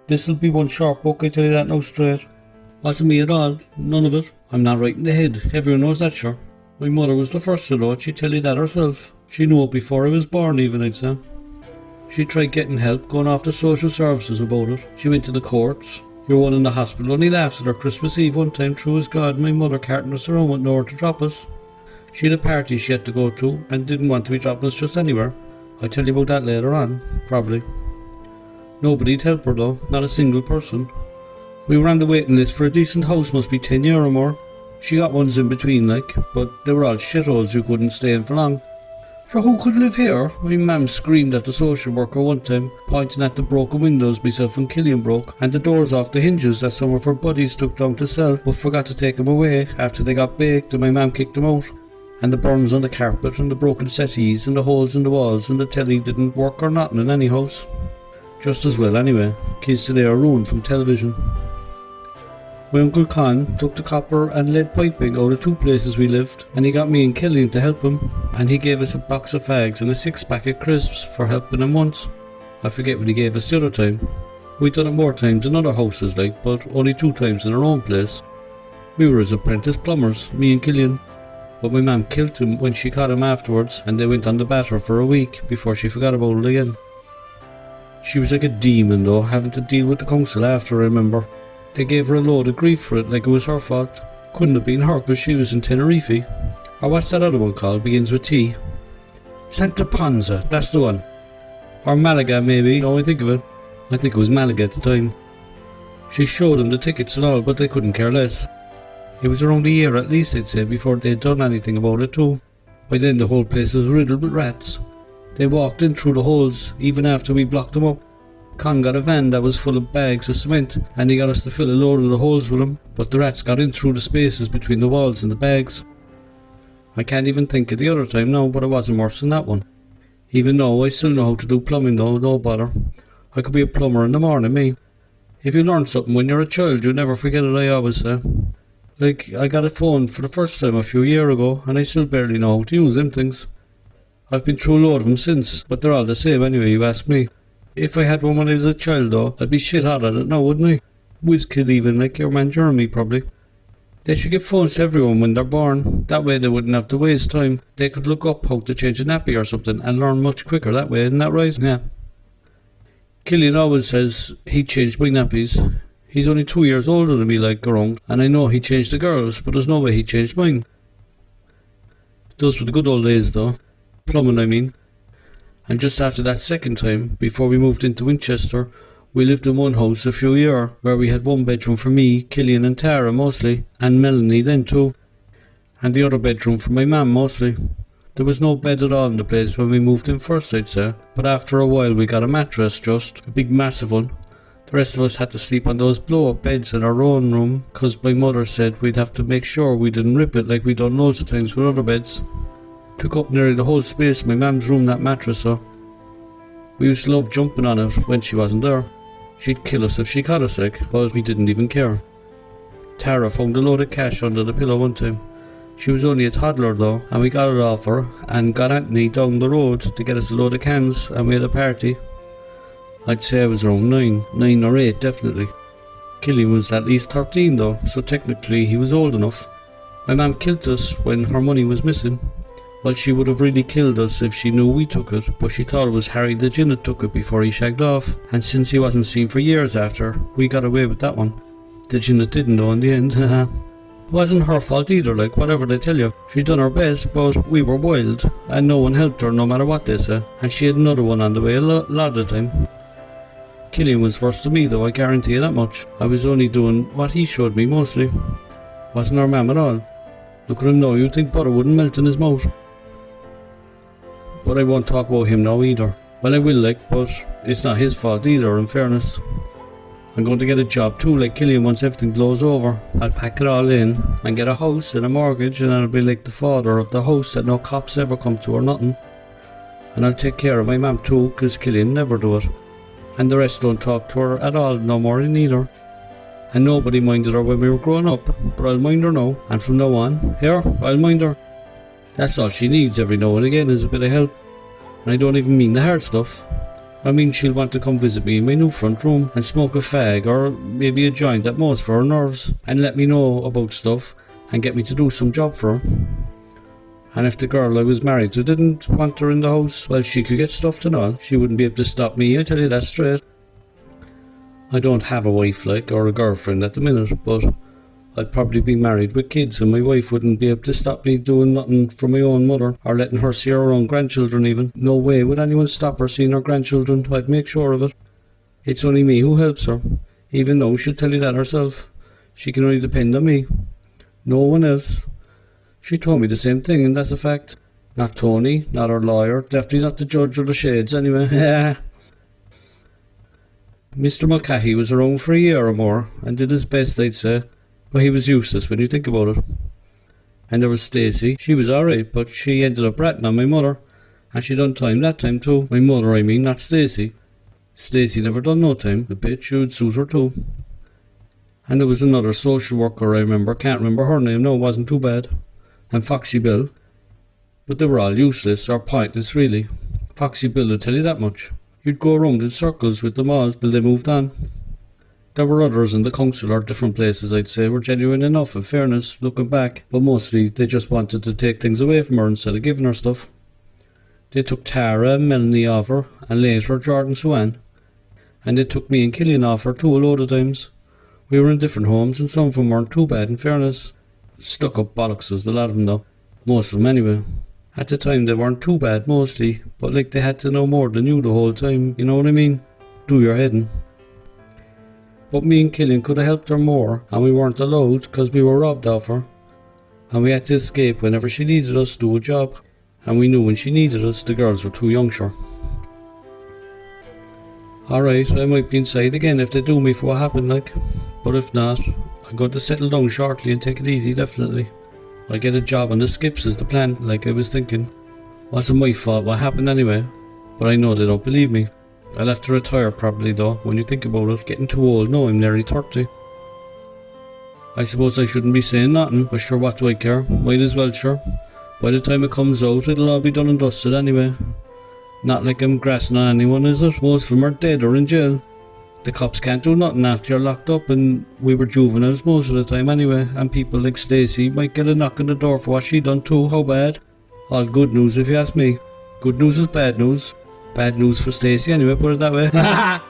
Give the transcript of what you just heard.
This'll be one short book, I tell you that now straight. Wasn't me at all, none of it. I'm not right in the head, everyone knows that, sure. My mother was the first to know it, she'd tell you that herself. She knew it before I was born even, I'd say. She tried getting help, going off to social services about it. She went to the courts. Your one in the hospital only laughs at her Christmas Eve one time, true as God, my mother carting us around with nowhere to drop us. She had a party she had to go to and didn't want to be dropping us just anywhere. I'll tell you about that later on, probably. Nobody'd help her though, not a single person. We were on the waiting list for a decent house, must be 10 year or more. She got ones in between like, but they were all shitholes who couldn't stay in for long. Sure, who could live here? My mum screamed at the social worker one time, pointing at the broken windows myself and Killian broke, and the doors off the hinges that some of her buddies took down to sell, but forgot to take them away after they got baked and my mum kicked them out. And the burns on the carpet, and the broken settees, and the holes in the walls, and the telly didn't work or nothing in any house. Just as well anyway, kids today are ruined from television. My Uncle Con took the copper and lead piping out of 2 places we lived, and he got me and Killian to help him, and he gave us a box of fags and a 6-pack of crisps for helping him once. I forget what he gave us the other time. We'd done it more times in other houses like, but only 2 times in our own place. We were his apprentice plumbers, me and Killian. But my mum killed him when she caught him afterwards, and they went on the batter for a week before she forgot about it again. She was like a demon though, having to deal with the council after, I remember. They gave her a load of grief for it, like it was her fault. Couldn't have been her, because she was in Tenerife. Or what's that other one called, begins with T? Santa Ponza, that's the one. Or Malaga maybe, now I think of it. I think it was Malaga at the time. She showed them the tickets and all, but they couldn't care less. It was around a year at least, I'd say, before they'd done anything about it too. By then the whole place was riddled with rats. They walked in through the holes, even after we blocked them up. Con got a van that was full of bags of cement, and he got us to fill a load of the holes with them, but the rats got in through the spaces between the walls and the bags. I can't even think of the other time now, but it wasn't worse than that one. Even though I still know how to do plumbing though, no bother. I could be a plumber in the morning, me. If you learn something when you're a child, you never forget it, I always say. Like, I got a phone for the first time a few years ago, and I still barely know how to use them things. I've been through a load of them since, but they're all the same anyway, you ask me. If I had one when I was a child though, I'd be shit hot at it now, wouldn't I? WizKid even, like your man Jeremy probably. They should give phones to everyone when they're born. That way they wouldn't have to waste time. They could look up how to change a nappy or something and learn much quicker that way, isn't that right? Yeah. Killian always says he changed my nappies. He's only 2 years older than me like around, and I know he changed the girls, but there's no way he changed mine. Those were the good old days though. Plumbing I mean. And just after that second time, before we moved into Winchester, we lived in one house a few years, where we had 1 bedroom for me, Killian and Tara mostly, and Melanie then too, and the other bedroom for my mum mostly. There was no bed at all in the place when we moved in first, I'd say, but after a while we got a mattress, just a big massive one. The rest of us had to sleep on those blow-up beds in our own room, cause my mother said we'd have to make sure we didn't rip it like we'd done loads of times with other beds. Took up nearly the whole space in my mum's room, that mattress, so. We used to love jumping on it when she wasn't there. She'd kill us if she caught us like, but we didn't even care. Tara found a load of cash under the pillow one time. She was only a toddler though, and we got it off her, and got Anthony down the road to get us a load of cans, and we had a party. I'd say I was around 9 or 8 definitely. Killian was at least 13 though, so technically he was old enough. My mum killed us when her money was missing. Well, she would have really killed us if she knew we took it, but she thought it was Harry the Gin that took it before he shagged off, and since he wasn't seen for years after, we got away with that one. The Gin didn't though in the end. It wasn't her fault either, like whatever they tell you. She'd done her best, but we were wild, and no one helped her no matter what they say, and she had another one on the way a lot of the time. Killian was worse than me though, I guarantee you that much. I was only doing what he showed me mostly. Wasn't our mum at all. Look at him now, you'd think butter wouldn't melt in his mouth. But I won't talk about him now either. Well, I will like, but it's not his fault either, in fairness. I'm going to get a job too, like Killian, once everything blows over. I'll pack it all in and get a house and a mortgage, and I'll be like the father of the house that no cops ever come to or nothing. And I'll take care of my mum too, cause Killian never do it. And the rest don't talk to her at all no more neither. And nobody minded her when we were growing up, but I'll mind her now, and from now on, here, I'll mind her. That's all she needs every now and again is a bit of help. And I don't even mean the hard stuff. I mean, she'll want to come visit me in my new front room and smoke a fag or maybe a joint at most for her nerves and let me know about stuff and get me to do some job for her. And if the girl I was married to didn't want her in the house, well, she could get stuffed and all. She wouldn't be able to stop me, I tell you that straight. I don't have a wife or a girlfriend at the minute, but I'd probably be married with kids and my wife wouldn't be able to stop me doing nothing for my own mother or letting her see her own grandchildren even. No way would anyone stop her seeing her grandchildren, I'd make sure of it. It's only me who helps her, even though she'll tell you that herself. She can only depend on me. No one else. She told me the same thing, and that's a fact. Not Tony, not our lawyer, definitely not the judge or the shades anyway. Mr. Mulcahy was around for a year or more, and did his best, I'd say, but he was useless when you think about it. And there was Stacey. She was alright, but she ended up ratting on my mother, and she done time that time too. My mother, I mean, not Stacey. Stacey never done no time. The bitch would suit her too. And there was another social worker I remember, can't remember her name, no, it wasn't too bad. And Foxy Bill. But they were all useless or pointless really. Foxy Bill would tell you that much. You'd go around in circles with them all till they moved on. There were others in the council or different places I'd say were genuine enough in fairness, looking back, but mostly they just wanted to take things away from her instead of giving her stuff. They took Tara and Melanie off her, and later Jordan Swan. And they took me and Killian off her too a load of times. We were in different homes and some of them weren't too bad in fairness. Stuck up bollockses, a lot of them though. Most of them anyway. At the time they weren't too bad mostly, but like they had to know more than you the whole time, you know what I mean? Do your heading. But me and Killian could have helped her more, and we weren't allowed because we were robbed of her. And we had to escape whenever she needed us to do a job. And we knew when she needed us, the girls were too young, sure. Alright, I might be inside again if they do me for what happened, like. But if not, I'm going to settle down shortly and take it easy, definitely. I'll get a job on the skips is the plan, like I was thinking. Wasn't my fault what happened anyway, but I know they don't believe me. I'll have to retire probably though, when you think about it. Getting too old, no, I'm nearly 30. I suppose I shouldn't be saying nothing, but sure, what do I care? Might as well, sure. By the time it comes out, it'll all be done and dusted anyway. Not like I'm grassing on anyone, is it? Most of them are dead or in jail. The cops can't do nothing after you're locked up, and we were juveniles most of the time anyway, and people like Stacey might get a knock on the door for what she done too. How bad? All good news if you ask me. Good news is bad news. Bad news for Stacey anyway, put it that way.